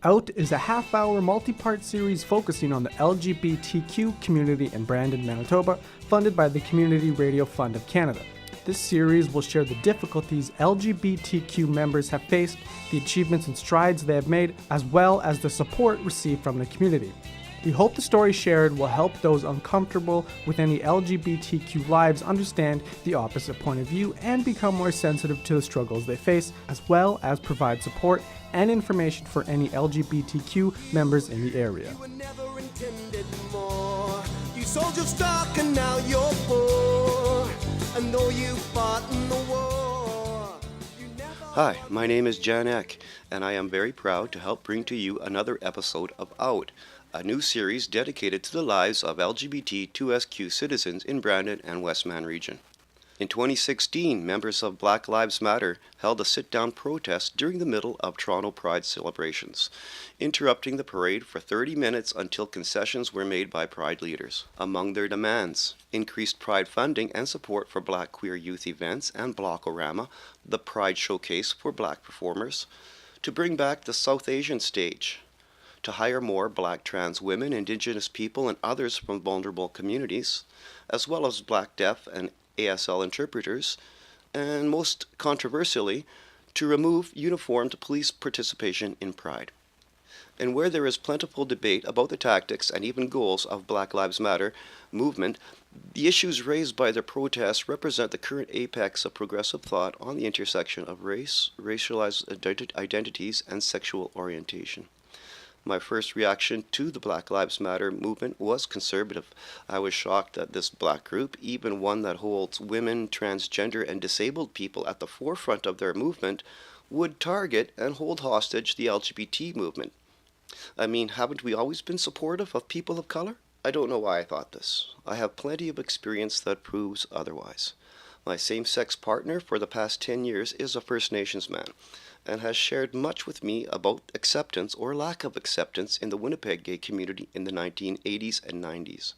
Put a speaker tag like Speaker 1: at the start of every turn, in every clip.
Speaker 1: Out is a half-hour multi-part series focusing on the LGBTQ community in Brandon, Manitoba, funded by the Community Radio Fund of Canada. This series will share the difficulties LGBTQ members have faced, the achievements and strides they have made, as well as the support received from the community. We hope the story shared will help those uncomfortable with any LGBTQ lives understand the opposite point of view and become more sensitive to the struggles they face, as well as provide support and information for any LGBTQ members in the area.
Speaker 2: You were never intended more. You sold your stock and now you're poor. And though you fought in the war, you never...
Speaker 3: Hi, my name is Jan Eck, and I am very proud to help bring to you another episode of Out, a new series dedicated to the lives of LGBTTQ citizens in Brandon and Westman region. In 2016, members of Black Lives Matter held a sit-down protest during the middle of Toronto Pride celebrations, interrupting the parade for 30 minutes until concessions were made by Pride leaders. Among their demands, increased Pride funding and support for Black queer youth events and Blockorama, the Pride showcase for Black performers, to bring back the South Asian stage, to hire more Black trans women, Indigenous people, and others from vulnerable communities, as well as Black deaf and ASL interpreters, and most controversially, to remove uniformed police participation in Pride. And where there is plentiful debate about the tactics and even goals of Black Lives Matter movement, the issues raised by the protests represent the current apex of progressive thought on the intersection of race, racialized identities, and sexual orientation. My first reaction to the Black Lives Matter movement was conservative. I was shocked that this Black group, even one that holds women, transgender, and disabled people at the forefront of their movement, would target and hold hostage the LGBT movement. I mean, haven't we always been supportive of people of color? I don't know why I thought this. I have plenty of experience that proves otherwise. My same-sex partner for the past 10 years is a First Nations man, and has shared much with me about acceptance or lack of acceptance in the Winnipeg gay community in the 1980s and 90s.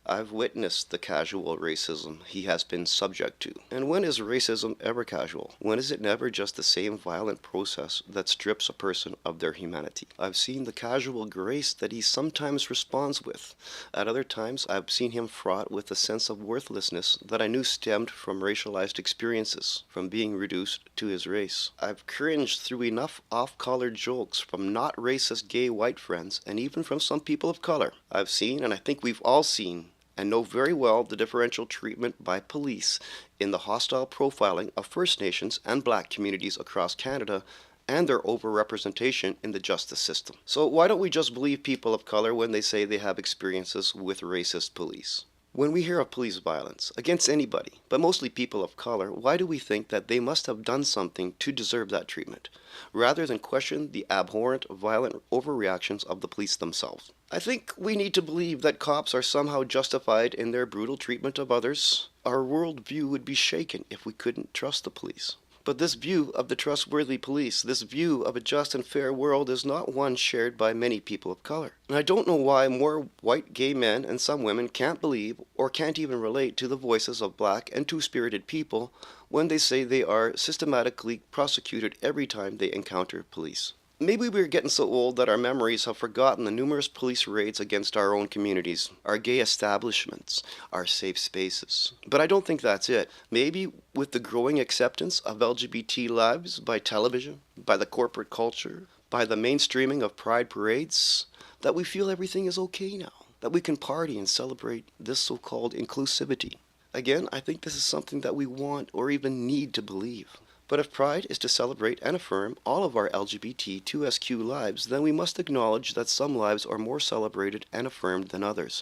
Speaker 3: I've witnessed the casual racism he has been subject to. And when is racism ever casual? When is it never just the same violent process that strips a person of their humanity? I've seen the casual grace that he sometimes responds with. At other times, I've seen him fraught with a sense of worthlessness that I knew stemmed from racialized experiences, from being reduced to his race. I've cringed through enough off-color jokes from not racist gay white friends, and even from some people of color. I've seen, and I think we've all seen, and know very well the differential treatment by police in the hostile profiling of First Nations and Black communities across Canada and their overrepresentation in the justice system. So why don't we just believe people of color when they say they have experiences with racist police? When we hear of police violence against anybody, but mostly people of color, why do we think that they must have done something to deserve that treatment, rather than question the abhorrent, violent overreactions of the police themselves? I think we need to believe that cops are somehow justified in their brutal treatment of others. Our worldview would be shaken if we couldn't trust the police. But this view of the trustworthy police, this view of a just and fair world, is not one shared by many people of color. And I don't know why more white gay men and some women can't believe or can't even relate to the voices of Black and two-spirited people when they say they are systematically prosecuted every time they encounter police. Maybe we're getting so old that our memories have forgotten the numerous police raids against our own communities, our gay establishments, our safe spaces. But I don't think that's it. Maybe with the growing acceptance of LGBT lives by television, by the corporate culture, by the mainstreaming of pride parades, that we feel everything is okay now, that we can party and celebrate this so-called inclusivity. Again, I think this is something that we want or even need to believe. But if Pride is to celebrate and affirm all of our LGBTQSQ lives, then we must acknowledge that some lives are more celebrated and affirmed than others,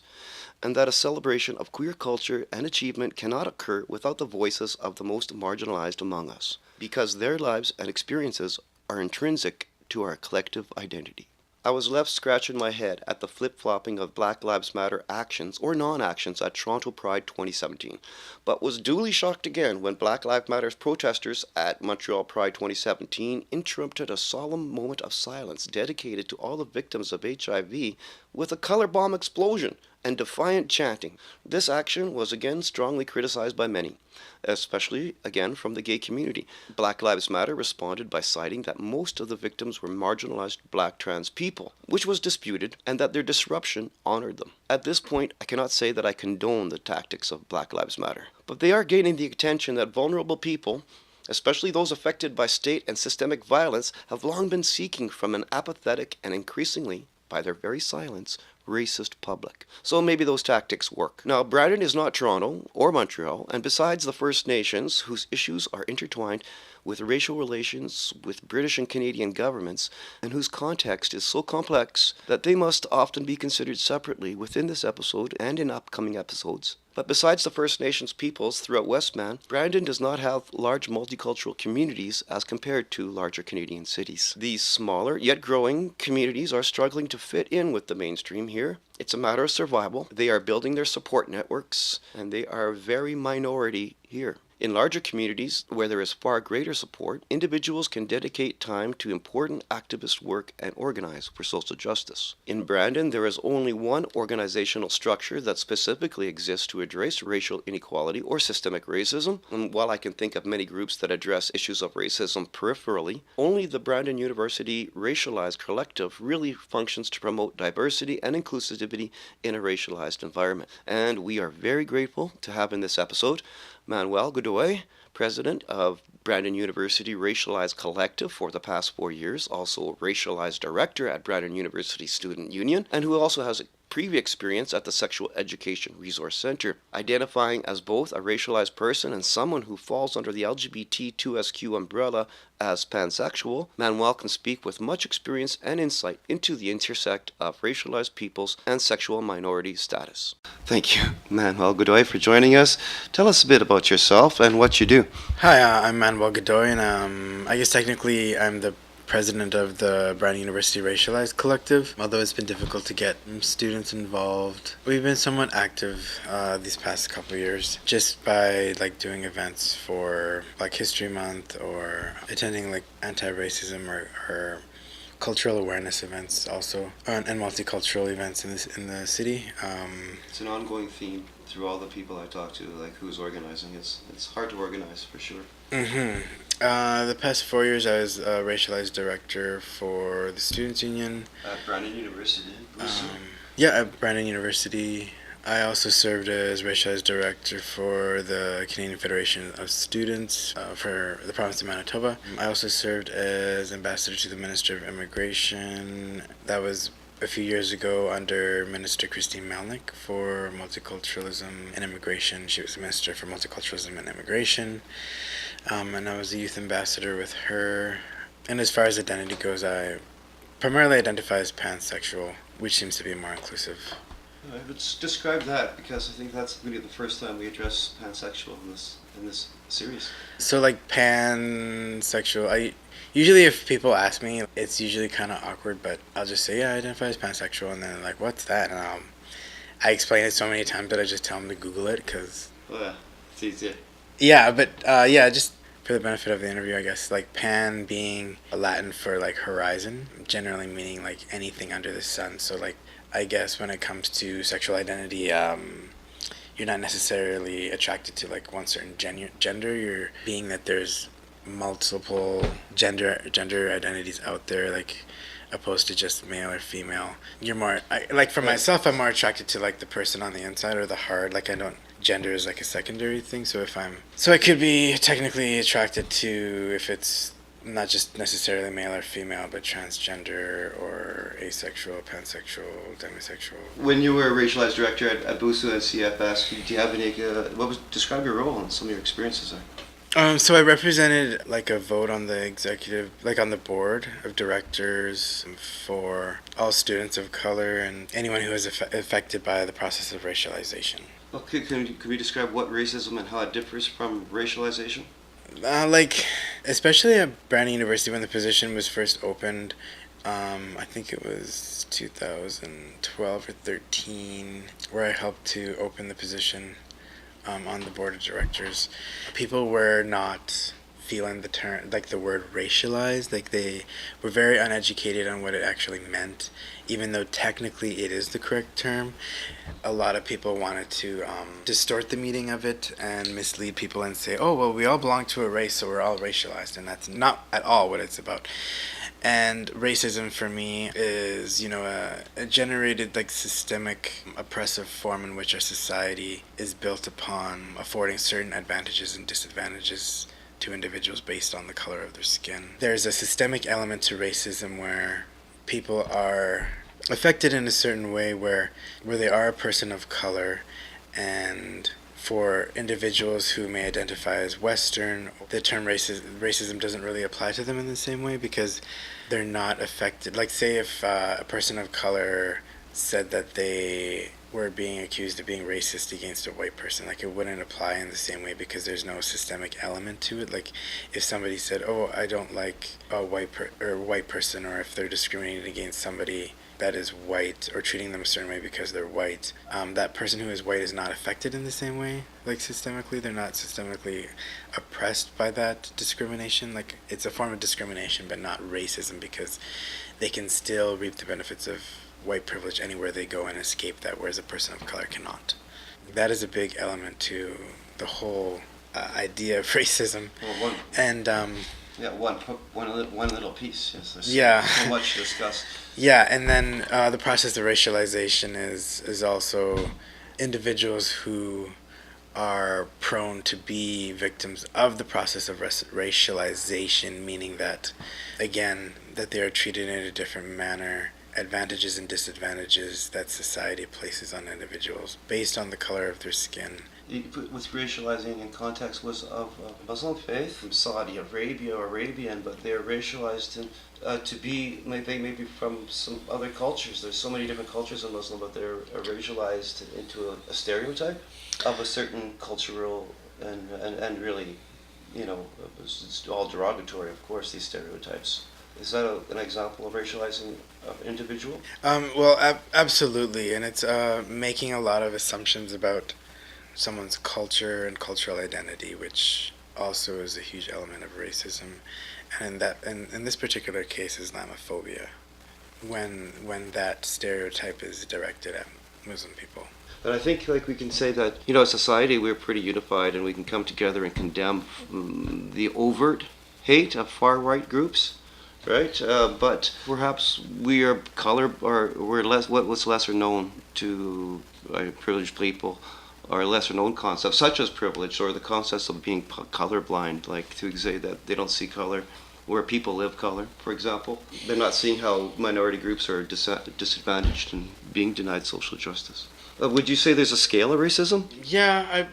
Speaker 3: and that a celebration of queer culture and achievement cannot occur without the voices of the most marginalized among us, because their lives and experiences are intrinsic to our collective identity. I was left scratching my head at the flip-flopping of Black Lives Matter actions or non-actions at Toronto Pride 2017, but was duly shocked again when Black Lives Matter protesters at Montreal Pride 2017 interrupted a solemn moment of silence dedicated to all the victims of HIV with a color bomb explosion and defiant chanting. This action was again strongly criticized by many, especially again from the gay community. Black Lives Matter responded by citing that most of the victims were marginalized black trans people, which was disputed, and that their disruption honored them. At this point, I cannot say that I condone the tactics of Black Lives Matter, but they are gaining the attention that vulnerable people, especially those affected by state and systemic violence, have long been seeking from an apathetic and increasingly, by their very silence, racist public. So maybe those tactics work. Now, Brandon is not Toronto or Montreal, and besides the First Nations, whose issues are intertwined with racial relations with British and Canadian governments, and whose context is so complex that they must often be considered separately within this episode and in upcoming episodes. But besides the First Nations peoples throughout Westman, Brandon does not have large multicultural communities as compared to larger Canadian cities. These smaller, yet growing, communities are struggling to fit in with the mainstream here. It's a matter of survival. They are building their support networks, and they are very minority here. In larger communities, where there is far greater support, individuals can dedicate time to important activist work and organize for social justice. In Brandon, there is only one organizational structure that specifically exists to address racial inequality or systemic racism, and while I can think of many groups that address issues of racism peripherally, only the Brandon University Racialized Collective really functions to promote diversity and inclusivity in a racialized environment. And we are very grateful to have in this episode Manuel Godoy, president of Brandon University Racialized Collective for the past 4 years, also racialized director at Brandon University Student Union, and who also has a previous experience at the Sexual Education Resource Center. Identifying as both a racialized person and someone who falls under the LGBTTQ umbrella as pansexual, Manuel can speak with much experience and insight into the intersect of racialized peoples and sexual minority status. Thank you, Manuel Godoy, for joining us. Tell us a bit about yourself and what you do.
Speaker 4: Hi, I'm Manuel Godoy, and I guess technically I'm the president of the Brandon University Racialized Collective. Although it's been difficult to get students involved, we've been somewhat active these past couple of years, just by doing events for Black History Month or attending anti-racism or cultural awareness events also, and multicultural events in the city.
Speaker 3: It's an ongoing theme through all the people I talk to, who's organizing. It's hard to organize for sure.
Speaker 4: The past 4 years I was a racialized director for the Students' Union.
Speaker 3: At Brandon University.
Speaker 4: At Brandon University. I also served as racialized director for the Canadian Federation of Students for the province of Manitoba. I also served as ambassador to the Minister of Immigration. That was a few years ago under Minister Christine Melnick for multiculturalism and immigration. She was Minister for Multiculturalism and Immigration. And I was a youth ambassador with her. And as far as identity goes, I primarily identify as pansexual, which seems to be more inclusive.
Speaker 3: I would describe that, because I think that's really the first time we address pansexual in this series.
Speaker 4: So pansexual, usually if people ask me, it's usually kind of awkward, but I'll just say, I identify as pansexual, and then they're like, what's that? And I explain it so many times that I just tell them to Google it, because...
Speaker 3: Oh yeah, it's easier.
Speaker 4: Yeah, but just for the benefit of the interview, I guess, pan being Latin for horizon, generally meaning anything under the sun. So I guess when it comes to sexual identity, you're not necessarily attracted to one certain gender. You're being that there's multiple gender identities out there, opposed to just male or female. You're more for myself, I'm more attracted to the person on the inside or the heart. Gender is a secondary thing. So I could be technically attracted to, if it's not just necessarily male or female, but transgender or asexual, pansexual, demisexual.
Speaker 3: When you were a racialized director at BUSU and CFS, do you have any, describe your role and some of your experiences there?
Speaker 4: So I represented a vote on the executive, on the board of directors for all students of color and anyone who is affected by the process of racialization.
Speaker 3: Well, could we describe what racism and how it differs from racialization?
Speaker 4: Especially at Brandon University when the position was first opened, I think it was 2012 or 13, where I helped to open the position on the board of directors. People were not feeling the term, like the word racialized. Like they were very uneducated on what it actually meant, even though technically it is the correct term. A lot of people wanted to distort the meaning of it and mislead people and say, oh, well, we all belong to a race, so we're all racialized. And that's not at all what it's about. And racism for me is, a generated, like, systemic oppressive form in which our society is built upon affording certain advantages and disadvantages to individuals based on the color of their skin. There's a systemic element to racism where people are affected in a certain way where they are a person of color, and for individuals who may identify as Western, the term racism doesn't really apply to them in the same way because they're not affected. Like, say if a person of color said that they were being accused of being racist against a white person, like, it wouldn't apply in the same way because there's no systemic element to it. Like, if somebody said, oh, I don't like a white person, or if they're discriminating against somebody that is white or treating them a certain way because they're white, that person who is white is not affected in the same way. Like, systemically, they're not systemically oppressed by that discrimination. Like, it's a form of discrimination but not racism because they can still reap the benefits of white privilege anywhere they go and escape that, whereas a person of color cannot. That is a big element to the whole idea of racism.
Speaker 3: Well,
Speaker 4: and
Speaker 3: one little piece. Yes, there's so much to discuss.
Speaker 4: Yeah, and then the process of racialization is also individuals who are prone to be victims of the process of racialization, meaning that, again, that they are treated in a different manner, advantages and disadvantages that society places on individuals based on the color of their skin.
Speaker 3: With racializing in context was of Muslim faith from Saudi Arabia or Arabian, but they're racialized to be maybe from some other cultures. There's so many different cultures in Muslim, but they're racialized into a stereotype of a certain cultural and really, it's all derogatory, of course, these stereotypes. Is that an example of racializing an individual?
Speaker 4: Well, absolutely, and it's making a lot of assumptions about someone's culture and cultural identity, which also is a huge element of racism, and in this particular case, Islamophobia, when that stereotype is directed at Muslim people.
Speaker 3: But I think, like, we can say that, as society, we're pretty unified, and we can come together and condemn the overt hate of far-right groups, right? But perhaps we are we're what's lesser known to privileged people, or lesser known concepts such as privilege, or the concepts of being colorblind, like to say that they don't see color where people live color, for example. They're not seeing how minority groups are disadvantaged and being denied social justice. Would you say there's a scale of racism?
Speaker 4: Yeah,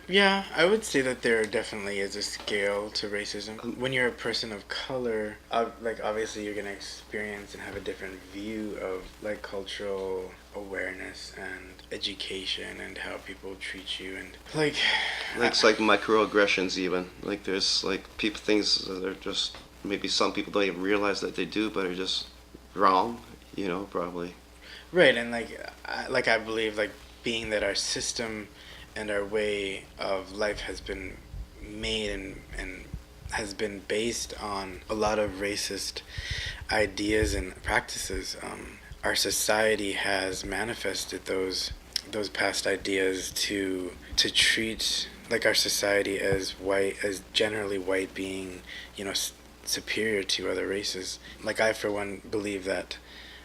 Speaker 4: I would say that there definitely is a scale to racism. When you're a person of color, obviously you're gonna experience and have a different view of, like, cultural awareness and education and how people treat you, and
Speaker 3: it's like microaggressions even. Like, there's things that are just maybe some people don't even realize that they do, but are just wrong. Probably.
Speaker 4: Right, and I believe, being that our system and our way of life has been made and has been based on a lot of racist ideas and practices, our society has manifested those past ideas to treat, like, our society as white, as generally white being, superior to other races. Like, I for one believe that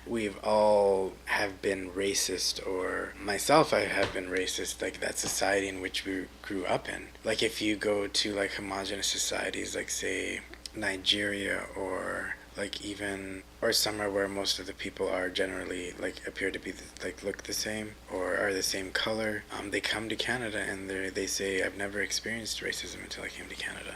Speaker 4: we've all have been racist, or myself, I have been racist, like that society in which we grew up in. Like, if you go to, like, homogenous societies, like, say, Nigeria, or or somewhere where most of the people are generally, appear to be, look the same, or are the same color, they come to Canada and they say, I've never experienced racism until I came to Canada.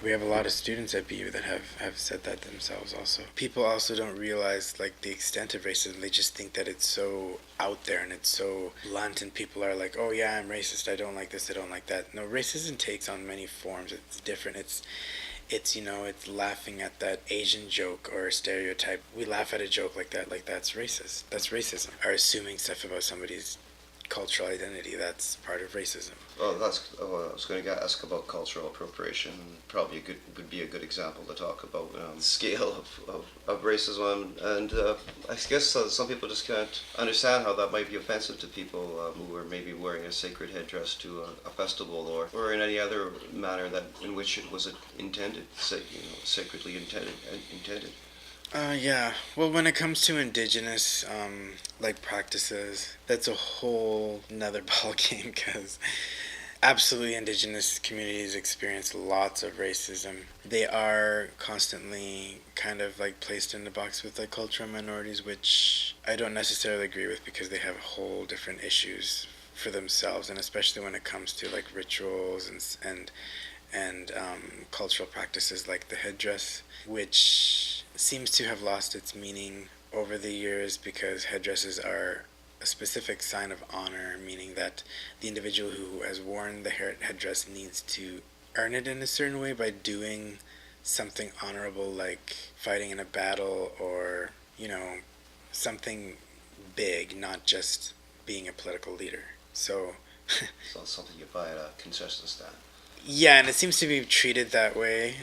Speaker 4: We have a lot of students at BU that have said that themselves also. People also don't realize, the extent of racism. They just think that it's so out there and it's so blunt, and people are like, oh yeah, I'm racist, I don't like this, I don't like that. No, racism takes on many forms. It's different. It's laughing at that Asian joke or stereotype. We laugh at a joke like that, like that's racist. That's racism. Or assuming stuff about somebody's cultural identity. That's part of racism.
Speaker 3: Oh, I was going to ask about cultural appropriation. Probably would be a good example to talk about the scale of racism, and I guess some people just can't understand how that might be offensive to people who are maybe wearing a sacred headdress to a festival, or in any other manner that in which it was intended, sacredly intended.
Speaker 4: Yeah. Well, when it comes to indigenous like practices, that's a whole another ball game because absolutely indigenous communities experience lots of racism. They are constantly kind of like placed in the box with like cultural minorities, which I don't necessarily agree with because they have whole different issues for themselves, and especially when it comes to like rituals and cultural practices like the headdress, which seems to have lost its meaning over the years because headdresses are a specific sign of honor, meaning that the individual who has worn the headdress needs to earn it in a certain way by doing something honorable like fighting in a battle or, something big, not just being a political leader. So
Speaker 3: So it's something you buy at a concession stand.
Speaker 4: yeah, and it seems to be treated that way.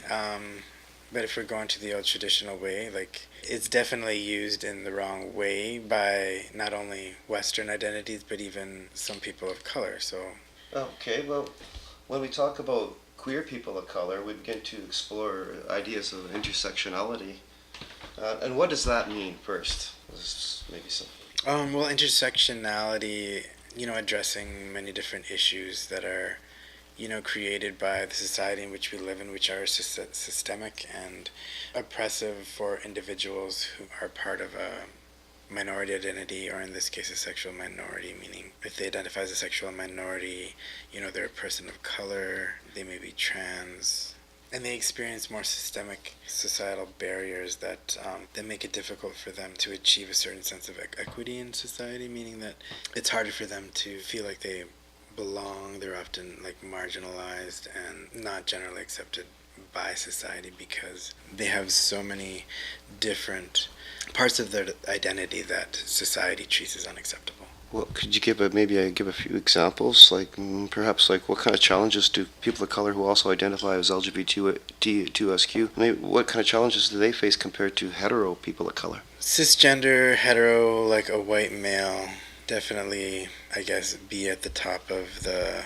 Speaker 4: But if we're going to the old traditional way, like it's definitely used in the wrong way by not only Western identities, but even some people of color. So,
Speaker 3: Okay, well, when we talk about queer people of color, we begin to explore ideas of intersectionality. And what does that mean first? Maybe some.
Speaker 4: well, intersectionality, addressing many different issues that are created by the society in which we live in, which are systemic and oppressive for individuals who are part of a minority identity, or in this case, a sexual minority, meaning if they identify as a sexual minority, they're a person of color, they may be trans, and they experience more systemic societal barriers that make it difficult for them to achieve a certain sense of equity in society, meaning that it's harder for them to feel like they belong. They're often like marginalized and not generally accepted by society because they have so many different parts of their identity that society treats as unacceptable.
Speaker 3: Well, could you give a few examples, like perhaps like what kind of challenges do people of color who also identify as LGBTQ, what kind of challenges do they face compared to hetero people of color?
Speaker 4: Cisgender, hetero, like a white male, definitely, I guess, be at the top of the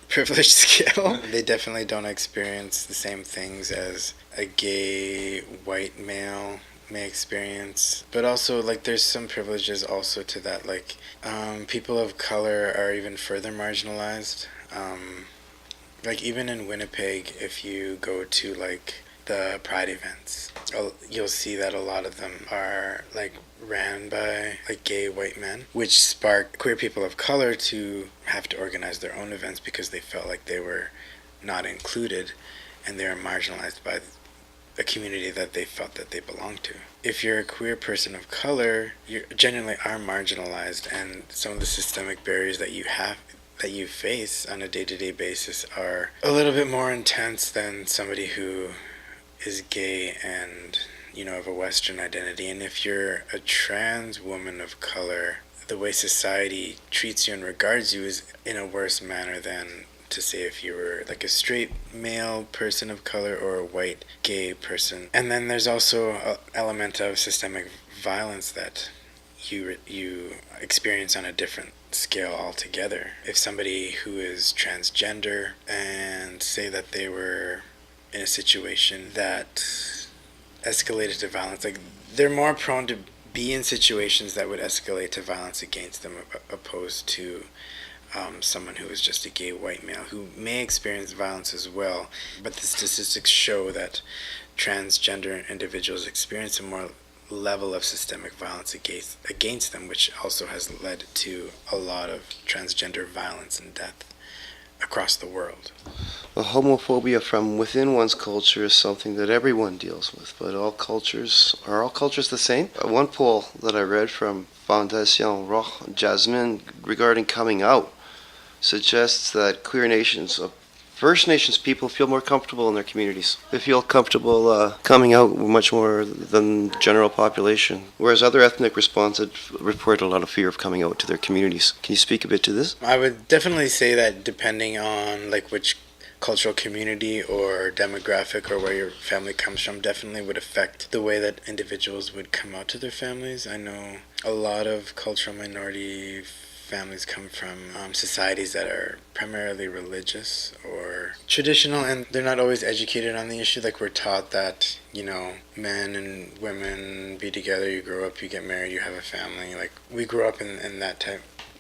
Speaker 4: privilege scale. They definitely don't experience the same things as a gay white male may experience, but also like there's some privileges also to that, like people of color are even further marginalized, like even in Winnipeg, if you go to like the pride events, you'll see that a lot of them are like ran by like gay white men, which sparked queer people of color to have to organize their own events because they felt like they were not included and they were marginalized by a community that they felt that they belonged to. If you're a queer person of color, you genuinely are marginalized, and some of the systemic barriers that you face on a day-to-day basis are a little bit more intense than somebody who is gay and of a Western identity. And if you're a trans woman of color, the way society treats you and regards you is in a worse manner than to say if you were like a straight male person of color or a white gay person. And then there's also an element of systemic violence that you experience on a different scale altogether. If somebody who is transgender and say that they were in a situation that escalated to violence, like they're more prone to be in situations that would escalate to violence against them opposed to someone who is just a gay white male who may experience violence as well. But the statistics show that transgender individuals experience a more level of systemic violence against them, which also has led to a lot of transgender violence and death across the world.
Speaker 3: Well, homophobia from within one's culture is something that everyone deals with, but are all cultures the same? One poll that I read from Fondation Roch Jasmine regarding coming out suggests that queer nations First Nations people feel more comfortable in their communities. They feel comfortable coming out much more than general population, whereas other ethnic respondents report a lot of fear of coming out to their communities. Can you speak a bit to this?
Speaker 4: I would definitely say that depending on like which cultural community or demographic or where your family comes from definitely would affect the way that individuals would come out to their families. I know a lot of cultural minority families come from societies that are primarily religious or traditional, and they're not always educated on the issue. Like, we're taught that, you know, men and women be together, you grow up, you get married, you have a family. Like, we grew up in that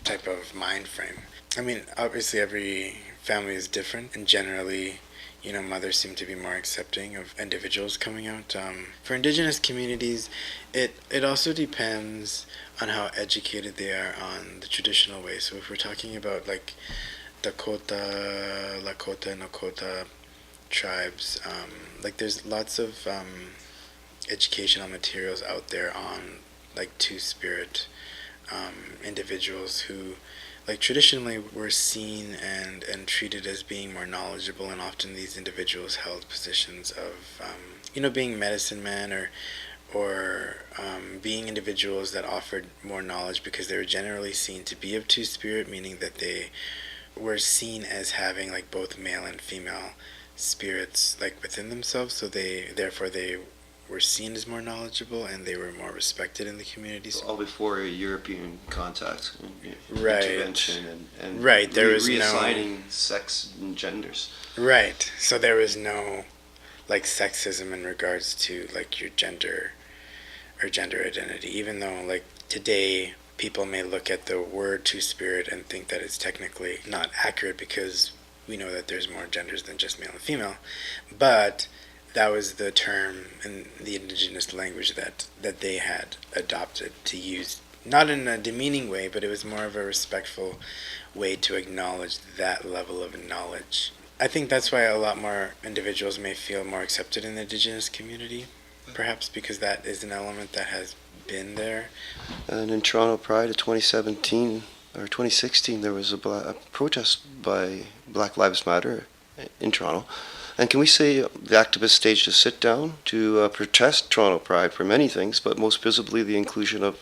Speaker 4: type of mind frame. I mean, obviously every family is different, and generally, you know, mothers seem to be more accepting of individuals coming out. For Indigenous communities, it also depends on how educated they are on the traditional way. So if we're talking about like Dakota, Lakota, Nakota tribes, like there's lots of educational materials out there on like two-spirit individuals who like traditionally were seen and treated as being more knowledgeable, and often these individuals held positions of you know, being medicine men or being individuals that offered more knowledge because they were generally seen to be of two-spirit, meaning that they were seen as having like both male and female spirits like within themselves, so therefore they were seen as more knowledgeable and they were more respected in the communities.
Speaker 3: All before European contact,
Speaker 4: Right.
Speaker 3: intervention, and
Speaker 4: Right, there was
Speaker 3: reassigning sex and genders.
Speaker 4: Right, so there was no like sexism in regards to like your gender or gender identity, even though like today people may look at the word two-spirit and think that it's technically not accurate because we know that there's more genders than just male and female, but that was the term in the indigenous language that they had adopted to use, not in a demeaning way, but it was more of a respectful way to acknowledge that level of knowledge. I think that's why a lot more individuals may feel more accepted in the indigenous community, perhaps because that is an element that has been there.
Speaker 3: And in Toronto Pride of 2017 or 2016, there was a protest by Black Lives Matter in Toronto. And can we say the activists staged a sit-down to protest Toronto Pride for many things, but most visibly the inclusion of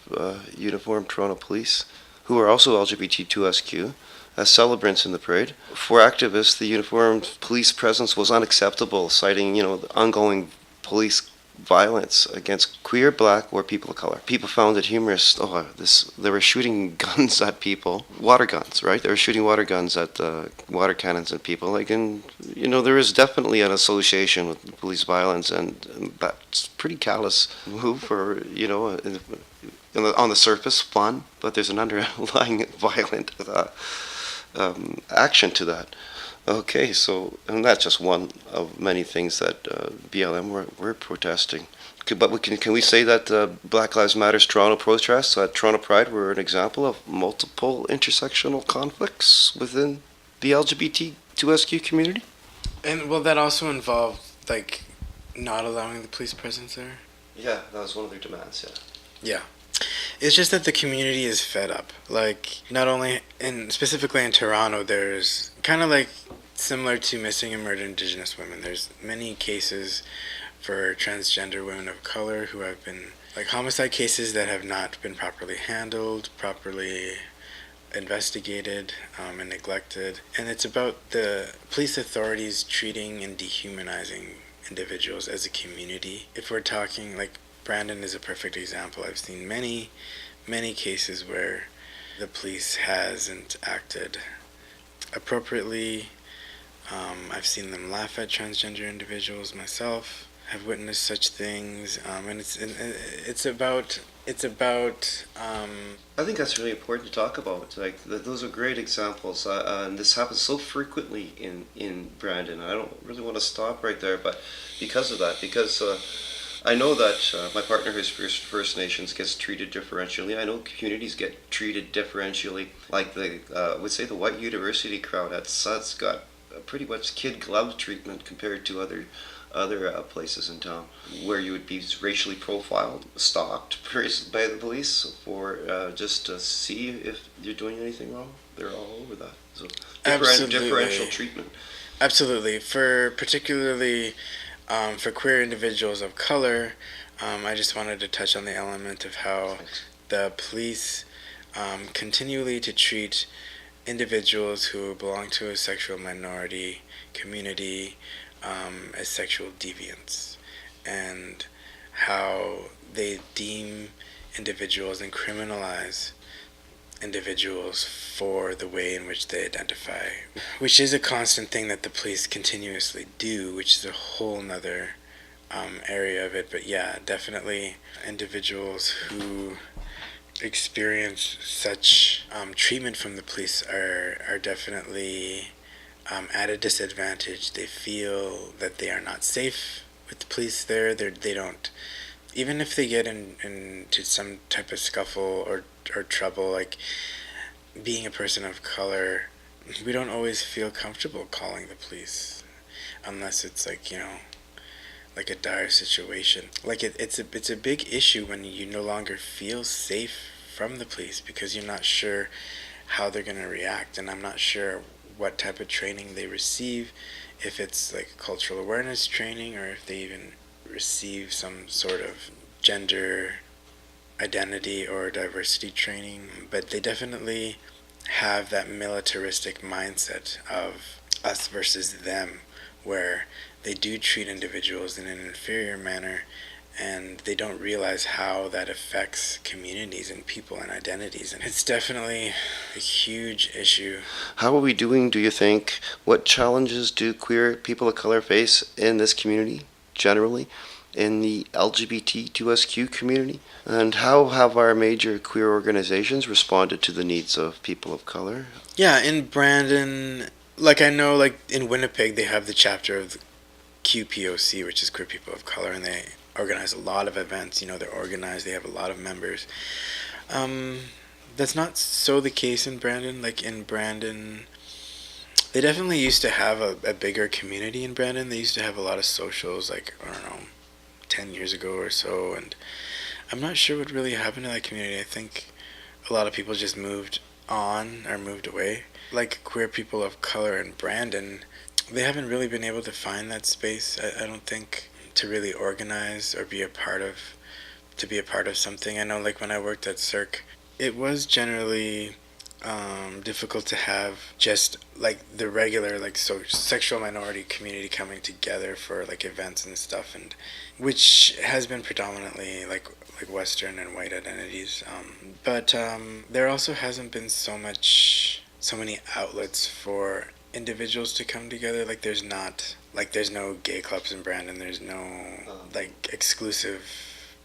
Speaker 3: uniformed Toronto police, who are also LGBTQ2SQ, as celebrants in the parade. For activists, the uniformed police presence was unacceptable, citing, you know, the ongoing police violence against queer, black, or people of color. People found it humorous. They were shooting guns at people, water guns, right? They were shooting water guns at water cannons at people. Like, and you know, there is definitely an association with police violence, and that's pretty callous move for, you know, on the surface, fun, but there's an underlying violent action to that. Okay, so, and that's just one of many things that BLM were protesting. But can we say that Black Lives Matter's Toronto protests at Toronto Pride were an example of multiple intersectional conflicts within the LGBTQ2SQ community?
Speaker 4: And well, that also involved like not allowing the police presence there.
Speaker 3: Yeah, that was one of their demands,
Speaker 4: Yeah. It's just that the community is fed up. Like, not only specifically in Toronto, there's kind of like similar to missing and murdered Indigenous women. There's many cases for transgender women of color who have been like homicide cases that have not been properly handled, properly investigated, and neglected. And it's about the police authorities treating and dehumanizing individuals as a community. If we're talking like Brandon is a perfect example. I've seen many cases where the police hasn't acted appropriately. I've seen them laugh at transgender individuals myself. Have witnessed such things, and it's about.
Speaker 3: I think that's really important to talk about. Like those are great examples, and this happens so frequently in Brandon. I don't really want to stop right there, but because of that, because I know that my partner who's First Nations gets treated differentially. I know communities get treated differentially. Like the would say the white university crowd at Suds got pretty much kid glove treatment compared to other places in town, where you would be racially profiled, stalked by the police for just to see if you're doing anything wrong. They're all over that. So differential treatment.
Speaker 4: Absolutely. For particularly for queer individuals of color, I just wanted to touch on the element of how the police continually to treat individuals who belong to a sexual minority community as sexual deviants, and how they deem individuals and criminalize individuals for the way in which they identify, which is a constant thing that the police continuously do, which is a whole nother area of it. But yeah, definitely individuals who experience such treatment from the police are definitely at a disadvantage. They feel that they are not safe with the police there. They don't, even if they get into some type of scuffle or trouble, like being a person of color, we don't always feel comfortable calling the police unless it's like, like a dire situation. Like it's a big issue when you no longer feel safe from the police because you're not sure how they're going to react, and I'm not sure what type of training they receive, if it's like cultural awareness training or if they even receive some sort of gender identity or diversity training. But they definitely have that militaristic mindset of us versus them, where they do treat individuals in an inferior manner, and they don't realize how that affects communities and people and identities. And it's definitely a huge issue.
Speaker 3: How are we doing, do you think? What challenges do queer people of color face in this community, generally, in the LGBTQSQ community? And how have our major queer organizations responded to the needs of people of color?
Speaker 4: Yeah, in Brandon, like I know, like in Winnipeg, they have the chapter of the QPOC, which is Queer People of Color, and they organize a lot of events. They're organized, they have a lot of members. That's not so the case in Brandon. Like in Brandon, they definitely used to have a bigger community in Brandon. They used to have a lot of socials, like, I don't know, 10 years ago or so, and I'm not sure what really happened to that community. I think a lot of people just moved on or moved away. Like queer people of color in Brandon, they haven't really been able to find that space, I don't think, to really organize or be a part of something. I know, like when I worked at Cirque, it was generally difficult to have just like the regular like sexual minority community coming together for like events and stuff, and which has been predominantly like Western and white identities. But there also hasn't been so many outlets for individuals to come together. Like there's no gay clubs in Brandon. There's no like exclusive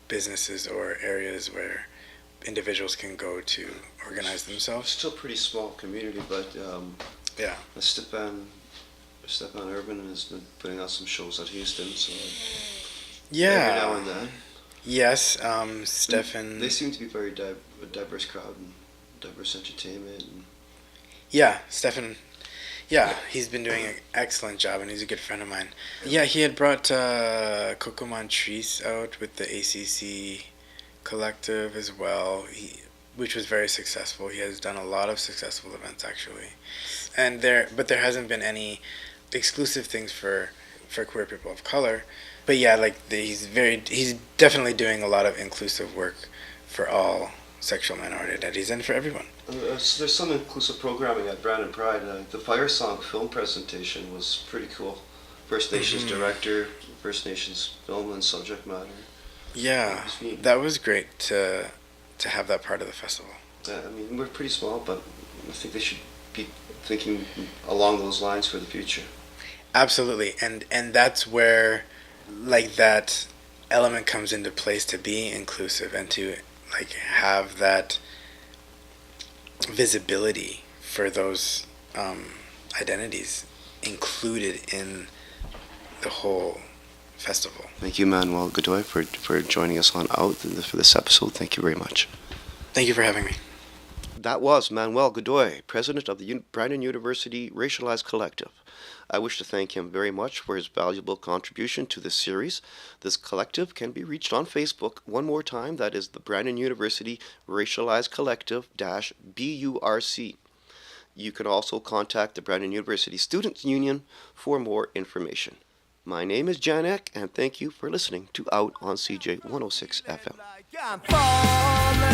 Speaker 4: businesses or areas where individuals can go to organize themselves.
Speaker 3: Still pretty small community, but
Speaker 4: Yeah.
Speaker 3: Stepan Urban has been putting out some shows at Houston, so
Speaker 4: Yeah.
Speaker 3: every now and then.
Speaker 4: Yes, Stefan.
Speaker 3: They seem to be very a diverse crowd and diverse entertainment.
Speaker 4: Yeah, Stefan. Yeah, he's been doing an excellent job, and he's a good friend of mine. Yeah, he had brought Coco Montrese out with the ACC collective as well, which was very successful. He has done a lot of successful events actually, but there hasn't been any exclusive things for queer people of color. But yeah, he's definitely doing a lot of inclusive work for all sexual minority identities and for everyone.
Speaker 3: There's some inclusive programming at Brandon Pride. The Fire Song film presentation was pretty cool. First Nations director, First Nations film and subject matter.
Speaker 4: Yeah, that was great to have that part of the festival.
Speaker 3: I mean, we're pretty small, but I think they should be thinking along those lines for the future.
Speaker 4: Absolutely, and that's where like that element comes into place, to be inclusive and to like have that visibility for those identities included in the whole festival.
Speaker 3: Thank you, Manuel Godoy, for joining us on Out for this episode. Thank you very much.
Speaker 4: Thank you for having me.
Speaker 3: That was Manuel Godoy, president of the Brandon University Racialized Collective. I wish to thank him very much for his valuable contribution to this series. This collective can be reached on Facebook one more time. That is the Brandon University Racialized Collective -BURC. You can also contact the Brandon University Students Union for more information. My name is Janek, and thank you for listening to Out on CJ 106 FM.
Speaker 2: I'm falling.